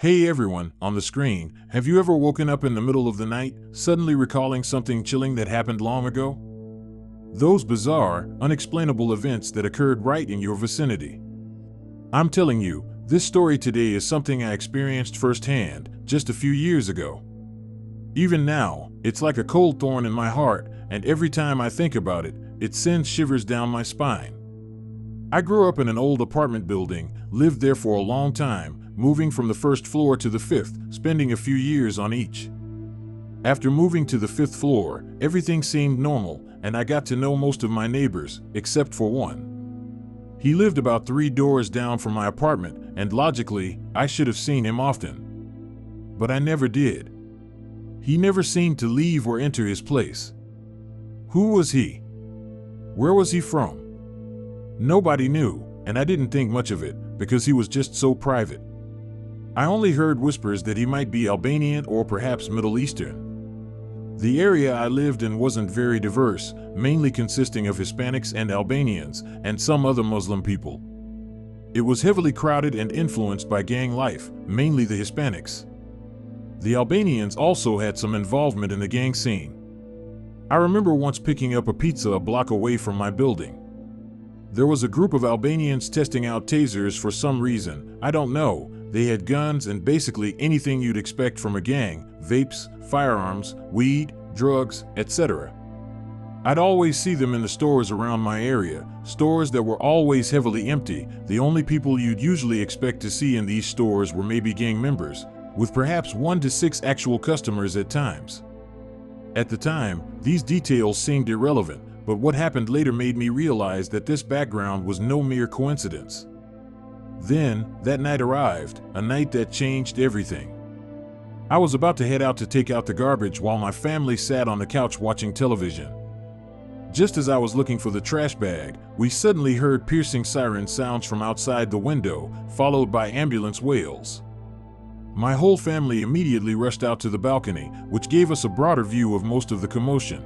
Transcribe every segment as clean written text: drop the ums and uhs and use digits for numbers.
Hey everyone, on the screen, have you ever woken up in the middle of the night, suddenly recalling something chilling that happened long ago? Those bizarre, unexplainable events that occurred right in your vicinity. I'm telling you, this story today is something I experienced firsthand, just a few years ago. Even now, it's like a cold thorn in my heart, and every time I think about it, it sends shivers down my spine. I grew up in an old apartment building, lived there for a long time, moving from the first floor to the fifth, spending a few years on each. After moving to the fifth floor, everything seemed normal, and I got to know most of my neighbors, except for one. He lived about 3 doors down from my apartment, and logically, I should have seen him often. But I never did. He never seemed to leave or enter his place. Who was he? Where was he from? Nobody knew, and I didn't think much of it, because he was just so private. I only heard whispers that he might be Albanian or perhaps Middle Eastern. The area I lived in wasn't very diverse, mainly consisting of Hispanics and Albanians, and some other Muslim people. It was heavily crowded and influenced by gang life, mainly the Hispanics. The Albanians also had some involvement in the gang scene. I remember once picking up a pizza a block away from my building. There was a group of Albanians testing out tasers for some reason, I don't know. They had guns and basically anything you'd expect from a gang: vapes, firearms, weed, drugs, etc. I'd always see them in the stores around my area, stores that were always heavily empty. The only people you'd usually expect to see in these stores were maybe gang members, with perhaps 1 to 6 actual customers at times. At the time, these details seemed irrelevant, but what happened later made me realize that this background was no mere coincidence. Then, that night arrived, a night that changed everything. I was about to head out to take out the garbage while my family sat on the couch watching television. Just as I was looking for the trash bag, we suddenly heard piercing siren sounds from outside the window, followed by ambulance wails. My whole family immediately rushed out to the balcony, which gave us a broader view of most of the commotion.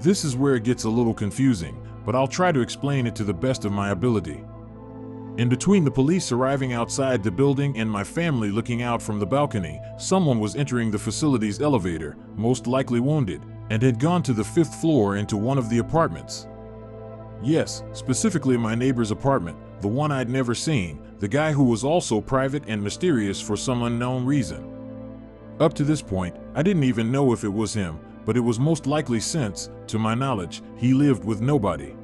This is where it gets a little confusing, but I'll try to explain it to the best of my ability. In between the police arriving outside the building and my family looking out from the balcony, someone was entering the facility's elevator, most likely wounded, and had gone to the 5th floor into one of the apartments. Yes, specifically my neighbor's apartment, the one I'd never seen, the guy who was also private and mysterious for some unknown reason. Up to this point, I didn't even know if it was him, but it was most likely since, to my knowledge, he lived with nobody.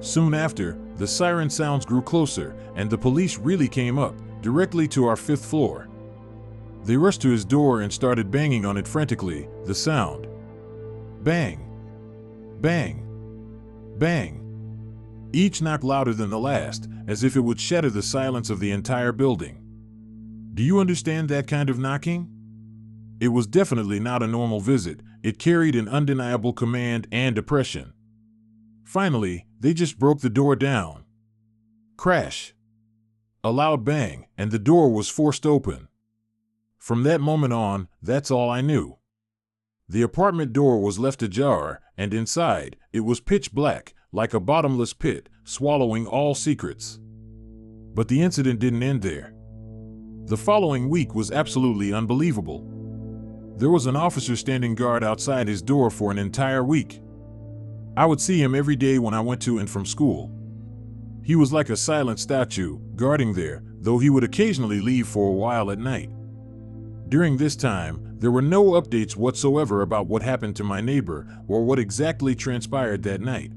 Soon after, the siren sounds grew closer, and the police really came up, directly to our 5th floor. They rushed to his door and started banging on it frantically, the sound. Bang! Bang! Bang! Each knock louder than the last, as if it would shatter the silence of the entire building. Do you understand that kind of knocking? It was definitely not a normal visit. It carried an undeniable command and oppression. Finally, they just broke the door down. Crash! A loud bang, and the door was forced open. From that moment on, that's all I knew. The apartment door was left ajar, and inside, it was pitch black, like a bottomless pit, swallowing all secrets. But the incident didn't end there. The following week was absolutely unbelievable. There was an officer standing guard outside his door for an entire week. I would see him every day when I went to and from school. He was like a silent statue, guarding there, though he would occasionally leave for a while at night. During this time, there were no updates whatsoever about what happened to my neighbor or what exactly transpired that night.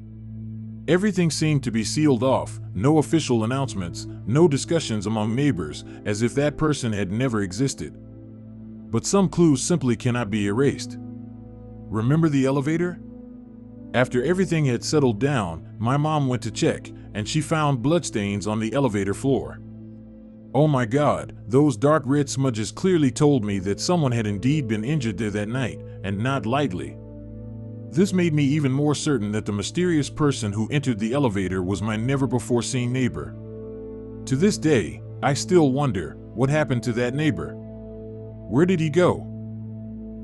Everything seemed to be sealed off, no official announcements, no discussions among neighbors, as if that person had never existed. But some clues simply cannot be erased. Remember the elevator? After everything had settled down, my mom went to check, and she found bloodstains on the elevator floor. Oh my God, those dark red smudges clearly told me that someone had indeed been injured there that night, and not lightly. This made me even more certain that the mysterious person who entered the elevator was my never-before-seen neighbor. To this day, I still wonder, what happened to that neighbor? Where did he go?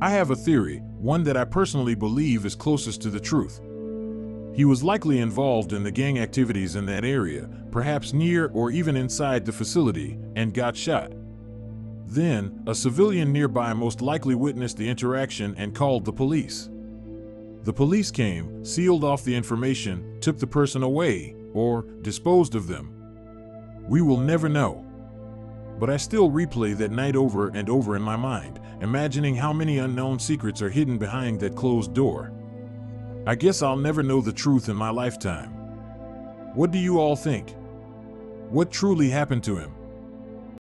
I have a theory, one that I personally believe is closest to the truth. He was likely involved in the gang activities in that area, perhaps near or even inside the facility, and got shot. Then, a civilian nearby most likely witnessed the interaction and called the police. The police came, sealed off the information, took the person away, or disposed of them. We will never know. But I still replay that night over and over in my mind, imagining how many unknown secrets are hidden behind that closed door. I guess I'll never know the truth in my lifetime. What do you all think? What truly happened to him?